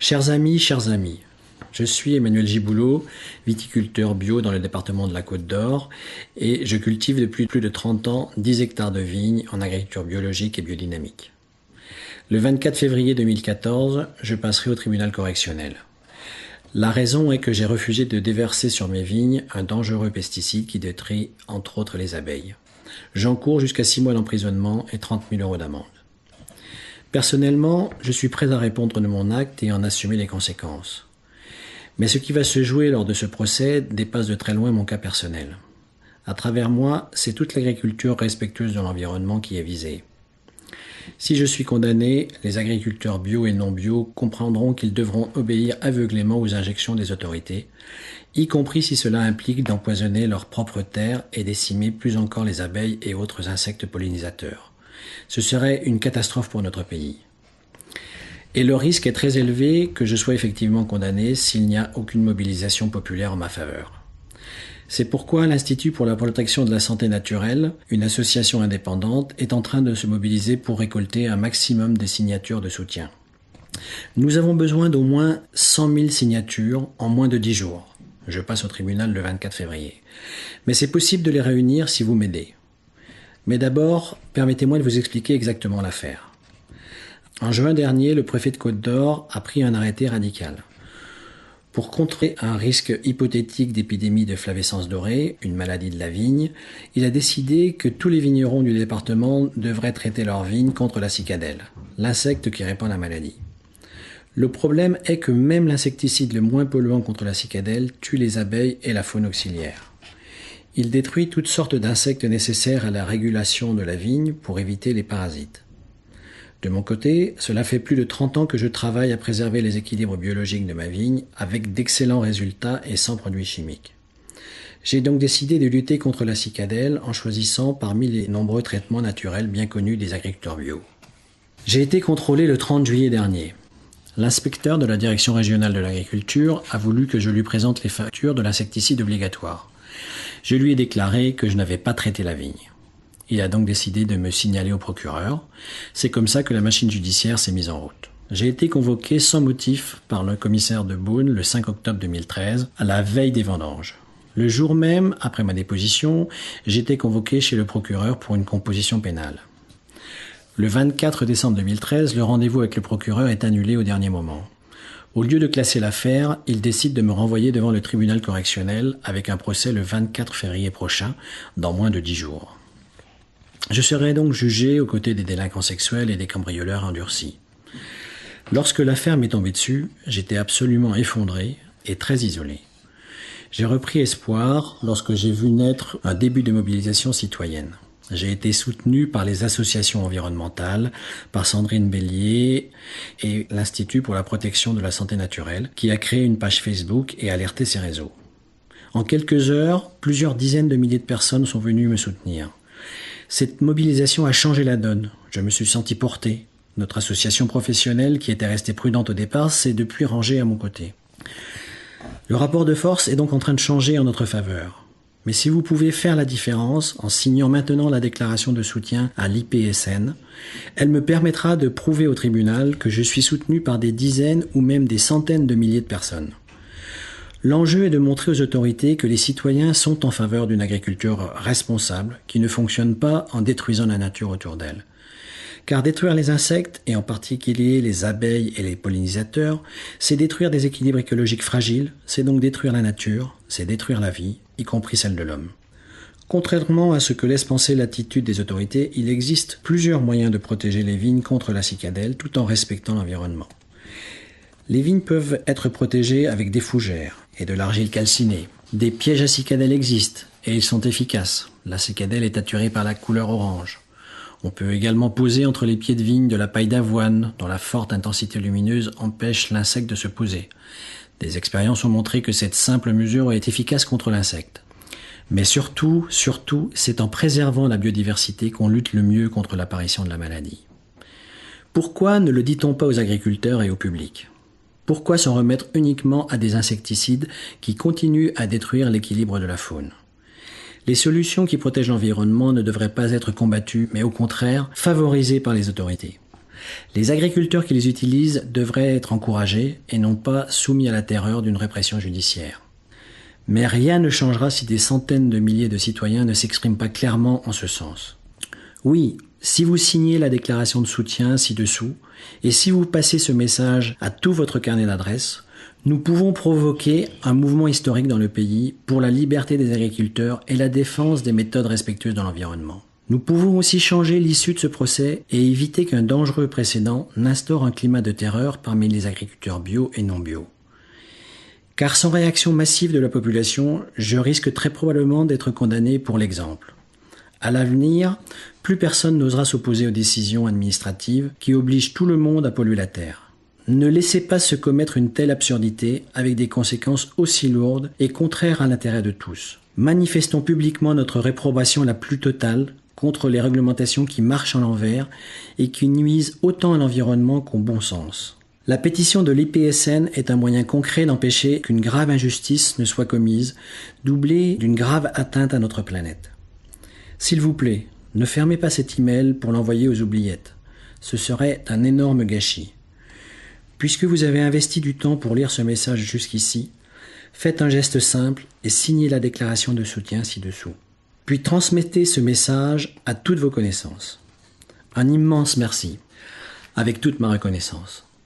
Chers amis, je suis Emmanuel Giboulot, viticulteur bio dans le département de la Côte d'Or et je cultive depuis plus de 30 ans 10 hectares de vignes en agriculture biologique et biodynamique. Le 24 février 2014, je passerai au tribunal correctionnel. La raison est que j'ai refusé de déverser sur mes vignes un dangereux pesticide qui détruit entre autres les abeilles. J'encours jusqu'à 6 mois d'emprisonnement et 30 000 € d'amende. Personnellement, je suis prêt à répondre de mon acte et en assumer les conséquences. Mais ce qui va se jouer lors de ce procès dépasse de très loin mon cas personnel. À travers moi, c'est toute l'agriculture respectueuse de l'environnement qui est visée. Si je suis condamné, les agriculteurs bio et non bio comprendront qu'ils devront obéir aveuglément aux injonctions des autorités, y compris si cela implique d'empoisonner leurs propres terres et décimer plus encore les abeilles et autres insectes pollinisateurs. Ce serait une catastrophe pour notre pays. Et le risque est très élevé que je sois effectivement condamné s'il n'y a aucune mobilisation populaire en ma faveur. C'est pourquoi l'Institut pour la protection de la santé naturelle, une association indépendante, est en train de se mobiliser pour récolter un maximum de signatures de soutien. Nous avons besoin d'au moins 100 000 signatures en moins de 10 jours. Je passe au tribunal le 24 février. Mais c'est possible de les réunir si vous m'aidez. Mais d'abord, permettez-moi de vous expliquer exactement l'affaire. En juin dernier, le préfet de Côte d'Or a pris un arrêté radical. Pour contrer un risque hypothétique d'épidémie de flavescence dorée, une maladie de la vigne, il a décidé que tous les vignerons du département devraient traiter leurs vignes contre la cicadelle, l'insecte qui répand la maladie. Le problème est que même l'insecticide le moins polluant contre la cicadelle tue les abeilles et la faune auxiliaire. Il détruit toutes sortes d'insectes nécessaires à la régulation de la vigne pour éviter les parasites. De mon côté, cela fait plus de 30 ans que je travaille à préserver les équilibres biologiques de ma vigne avec d'excellents résultats et sans produits chimiques. J'ai donc décidé de lutter contre la cicadelle en choisissant parmi les nombreux traitements naturels bien connus des agriculteurs bio. J'ai été contrôlé le 30 juillet dernier. L'inspecteur de la Direction régionale de l'agriculture a voulu que je lui présente les factures de l'insecticide obligatoire. Je lui ai déclaré que je n'avais pas traité la vigne. Il a donc décidé de me signaler au procureur. C'est comme ça que la machine judiciaire s'est mise en route. J'ai été convoqué sans motif par le commissaire de Beaune le 5 octobre 2013, à la veille des vendanges. Le jour même, après ma déposition, j'étais convoqué chez le procureur pour une composition pénale. Le 24 décembre 2013, le rendez-vous avec le procureur est annulé au dernier moment. Au lieu de classer l'affaire, il décide de me renvoyer devant le tribunal correctionnel avec un procès le 24 février prochain, dans moins de 10 jours. Je serai donc jugé aux côtés des délinquants sexuels et des cambrioleurs endurcis. Lorsque l'affaire m'est tombée dessus, j'étais absolument effondré et très isolé. J'ai repris espoir lorsque j'ai vu naître un début de mobilisation citoyenne. J'ai été soutenu par les associations environnementales, par Sandrine Bélier et l'Institut pour la protection de la santé naturelle, qui a créé une page Facebook et alerté ses réseaux. En quelques heures, plusieurs dizaines de milliers de personnes sont venues me soutenir. Cette mobilisation a changé la donne. Je me suis senti porté. Notre association professionnelle, qui était restée prudente au départ, s'est depuis rangée à mon côté. Le rapport de force est donc en train de changer en notre faveur. Mais si vous pouvez faire la différence en signant maintenant la déclaration de soutien à l'IPSN, elle me permettra de prouver au tribunal que je suis soutenu par des dizaines ou même des centaines de milliers de personnes. L'enjeu est de montrer aux autorités que les citoyens sont en faveur d'une agriculture responsable qui ne fonctionne pas en détruisant la nature autour d'elle. Car détruire les insectes, et en particulier les abeilles et les pollinisateurs, c'est détruire des équilibres écologiques fragiles, c'est donc détruire la nature, c'est détruire la vie, y compris celle de l'homme. Contrairement à ce que laisse penser l'attitude des autorités, il existe plusieurs moyens de protéger les vignes contre la cicadelle tout en respectant l'environnement. Les vignes peuvent être protégées avec des fougères et de l'argile calcinée. Des pièges à cicadelle existent et ils sont efficaces. La cicadelle est attirée par la couleur orange. On peut également poser entre les pieds de vigne de la paille d'avoine, dont la forte intensité lumineuse empêche l'insecte de se poser. Des expériences ont montré que cette simple mesure est efficace contre l'insecte. Mais surtout, c'est en préservant la biodiversité qu'on lutte le mieux contre l'apparition de la maladie. Pourquoi ne le dit-on pas aux agriculteurs et au public ? Pourquoi s'en remettre uniquement à des insecticides qui continuent à détruire l'équilibre de la faune ? Les solutions qui protègent l'environnement ne devraient pas être combattues, mais au contraire, favorisées par les autorités. Les agriculteurs qui les utilisent devraient être encouragés et non pas soumis à la terreur d'une répression judiciaire. Mais rien ne changera si des centaines de milliers de citoyens ne s'expriment pas clairement en ce sens. Oui, si vous signez la déclaration de soutien ci-dessous, et si vous passez ce message à tout votre carnet d'adresses, nous pouvons provoquer un mouvement historique dans le pays pour la liberté des agriculteurs et la défense des méthodes respectueuses dans l'environnement. Nous pouvons aussi changer l'issue de ce procès et éviter qu'un dangereux précédent n'instaure un climat de terreur parmi les agriculteurs bio et non bio. Car sans réaction massive de la population, je risque très probablement d'être condamné pour l'exemple. À l'avenir, plus personne n'osera s'opposer aux décisions administratives qui obligent tout le monde à polluer la terre. Ne laissez pas se commettre une telle absurdité avec des conséquences aussi lourdes et contraires à l'intérêt de tous. Manifestons publiquement notre réprobation la plus totale contre les réglementations qui marchent à l'envers et qui nuisent autant à l'environnement qu'au bon sens. La pétition de l'IPSN est un moyen concret d'empêcher qu'une grave injustice ne soit commise, doublée d'une grave atteinte à notre planète. S'il vous plaît, ne fermez pas cet email pour l'envoyer aux oubliettes. Ce serait un énorme gâchis. Puisque vous avez investi du temps pour lire ce message jusqu'ici, faites un geste simple et signez la déclaration de soutien ci-dessous. Puis transmettez ce message à toutes vos connaissances. Un immense merci, avec toute ma reconnaissance.